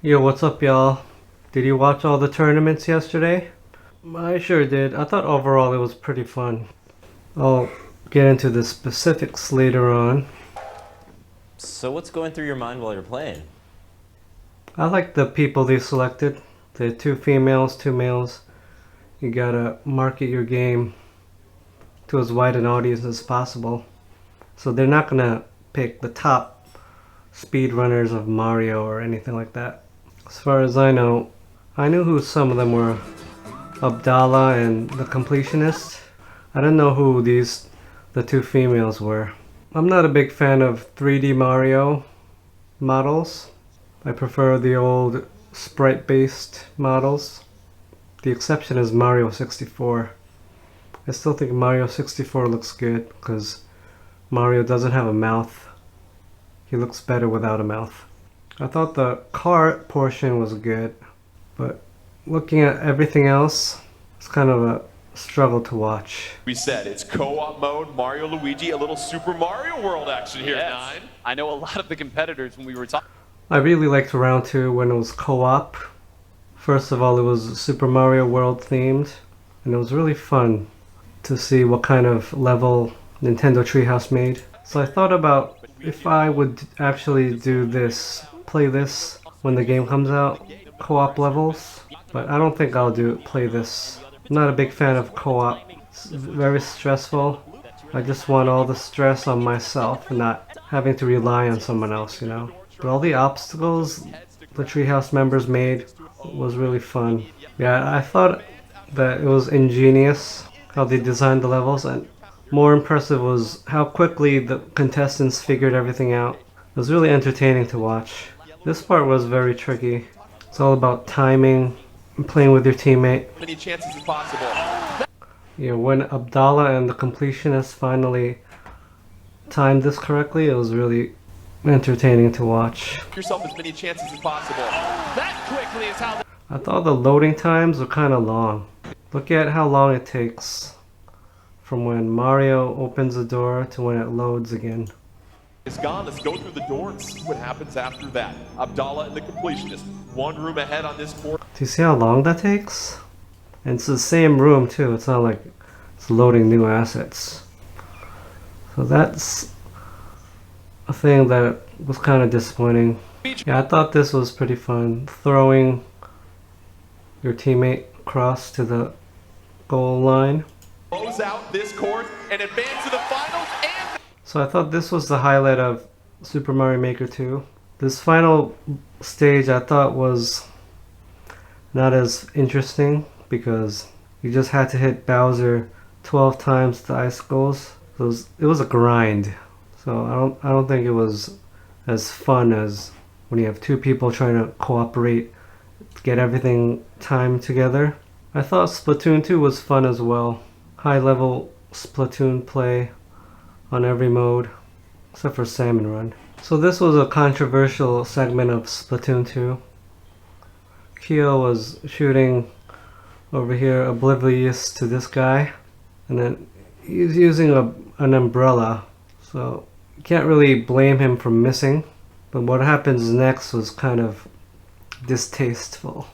Yo, what's up, y'all? Did you watch all the tournaments yesterday? I sure did. I thought overall it was pretty fun. I'll get into the specifics later on. So what's going through your mind while you're playing? I like the people they selected. The two females, two males. You gotta market your game to as wide an audience as possible. So they're not gonna pick the top speedrunners of Mario or anything like that. As far as I know, I knew who some of them were. Abdallah and the Completionist. I didn't know who the two females were. I'm not a big fan of 3D Mario models. I prefer the old sprite-based models. The exception is Mario 64. I still think Mario 64 looks good because Mario doesn't have a mouth. He looks better without a mouth. I thought the car portion was good, but looking at everything else, it's kind of a struggle to watch. We said it's co-op mode, Mario, Luigi, a little Super Mario World action here. Yes. Nine. I know a lot of the competitors when we were talking. I really liked round 2 when it was co-op. First of all, it was Super Mario World themed, and it was really fun to see what kind of level Nintendo Treehouse made. So I thought about if I would actually do this, play this when the game comes out, co-op levels, but I don't think I'll play this. I'm not a big fan of co-op. It's very stressful. I just want all the stress on myself and not having to rely on someone else, you know. But all the obstacles the Treehouse members made was really fun. Yeah, I thought that it was ingenious how they designed the levels, and more impressive was how quickly the contestants figured everything out. It was really entertaining to watch. This part was very tricky. It's all about timing and playing with your teammate. Many chances as possible. Yeah, when Abdallah and the Completionist finally timed this correctly, it was really entertaining to watch. Give yourself as many chances as possible. That quickly is how. I thought the loading times were kind of long. Look at how long it takes from when Mario opens the door to when it loads again. It's gone. Let's go through the door and see what happens after that. Abdallah and the Completionist. One room ahead on this board. Do you see how long that takes? And it's the same room too. It's not like it's loading new assets. So that's a thing that was kind of disappointing. Yeah, I thought this was pretty fun. Throwing your teammate across to the goal line. Close out this course and advance to the finals. And So I thought this was the highlight of Super Mario Maker 2. This final stage I thought was not as interesting because you just had to hit Bowser 12 times to icicles. It was a grind. So I don't think it was as fun as when you have two people trying to cooperate to get everything timed together. I thought Splatoon 2 was fun as well. High level Splatoon play on every mode except for Salmon Run. So this was a controversial segment of Splatoon 2. Kyo was shooting over here oblivious to this guy, and then he's using an umbrella, so you can't really blame him for missing. But what happens next was kind of distasteful.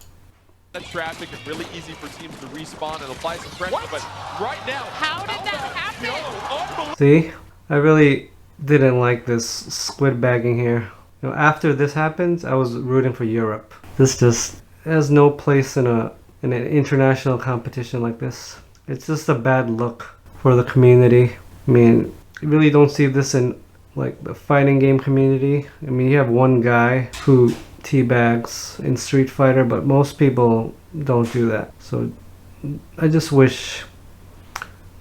the traffic is really easy for teams to respawn and apply some pressure. But right now, How did that happen? unbelievable. See, I really didn't like this squid bagging here. You know, after this happens, I was rooting for Europe. This just has no place in an international competition like this. It's just a bad look for the community. I mean, you really don't see this in like the fighting game community. I mean, you have one guy who teabags in Street Fighter, but most people don't do that. So I just wish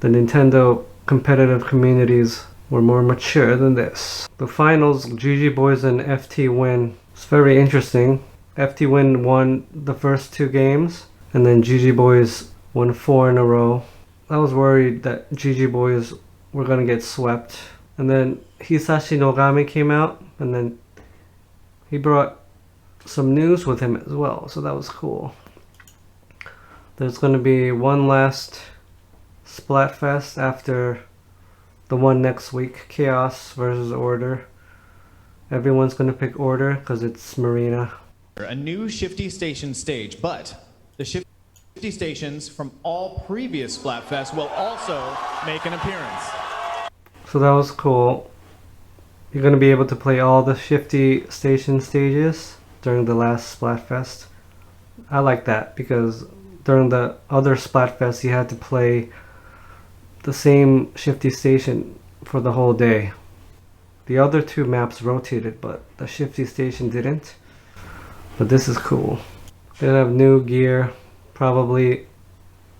the Nintendo competitive communities were more mature than this. The finals, GG Boys and FT Win. It's very interesting. FT Win won the first two games, and then GG Boys won 4 in a row. I was worried that GG Boys were gonna get swept. And then Hisashi Nogami came out, and then he brought some news with him as well, so that was cool. There's gonna be one last Splatfest after the one next week, Chaos versus Order. Everyone's gonna pick Order because it's Marina. a new Shifty Station stage, but the Shifty Stations from all previous Splatfest will also make an appearance. So that was cool. You're going to be able to play all the Shifty Station stages during the last Splatfest. I like that because during the other Splatfest you had to play the same Shifty Station for the whole day. The other two maps rotated, but the Shifty Station didn't. But this is cool. They have new gear, probably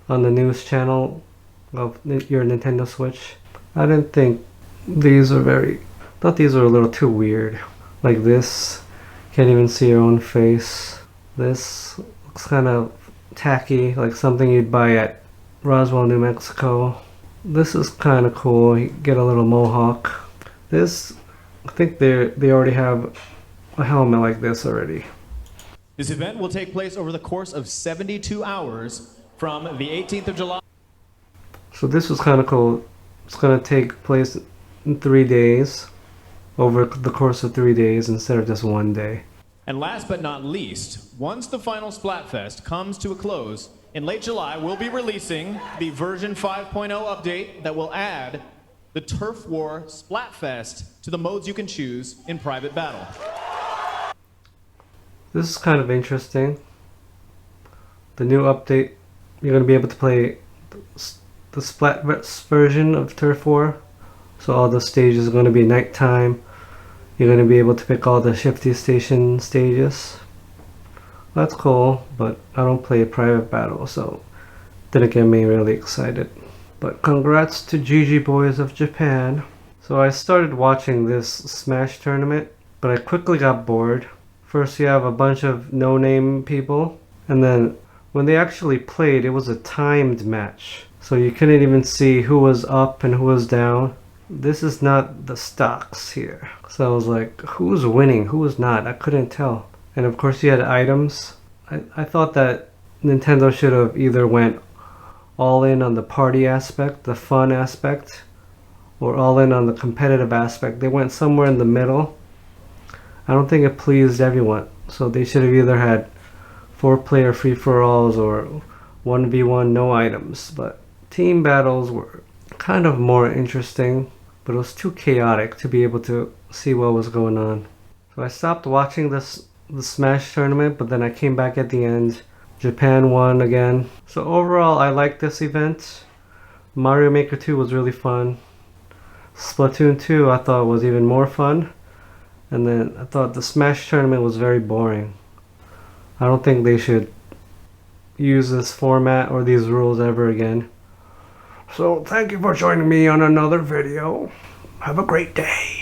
on the news channel of your Nintendo Switch. I didn't think these were thought these were a little too weird. Like this, can't even see your own face. This looks kind of tacky, like something you'd buy at Roswell, New Mexico. This is kind of cool. You get a little mohawk. This, I think they already have a helmet like this already. This event will take place over the course of 72 hours from the 18th of July. So this was kind of cool. It's going to take place in 3 days, over the course of 3 days instead of just 1 day. And last but not least, once the final Splatfest comes to a close, in late July, we'll be releasing the version 5.0 update that will add the Turf War Splatfest to the modes you can choose in private battle. This is kind of interesting. The new update, you're going to be able to play the Splatfest version of Turf War. So all the stages are going to be nighttime. You're going to be able to pick all the Shifty Station stages. That's cool, but I don't play a private battle, so didn't get me really excited. But congrats to GG Boys of Japan. So I started watching this Smash tournament, but I quickly got bored. First you have a bunch of no-name people, and then when they actually played, it was a timed match. So you couldn't even see who was up and who was down. This is not the stocks here. So I was like, who's winning, who's not? I couldn't tell. And of course you had items. I thought that Nintendo should have either went all in on the party aspect, the fun aspect, or all in on the competitive aspect. They went somewhere in the middle. I don't think it pleased everyone. So they should have either had 4-player free-for-alls or 1v1 no items. But team battles were kind of more interesting, but it was too chaotic to be able to see what was going on. So I stopped watching the Smash tournament, but then I came back at the end. Japan won again. So overall, I liked this event. Mario Maker 2 was really fun. Splatoon 2 I thought was even more fun. And then I thought the Smash tournament was very boring. I don't think they should use this format or these rules ever again. So thank you for joining me on another video. Have a great day.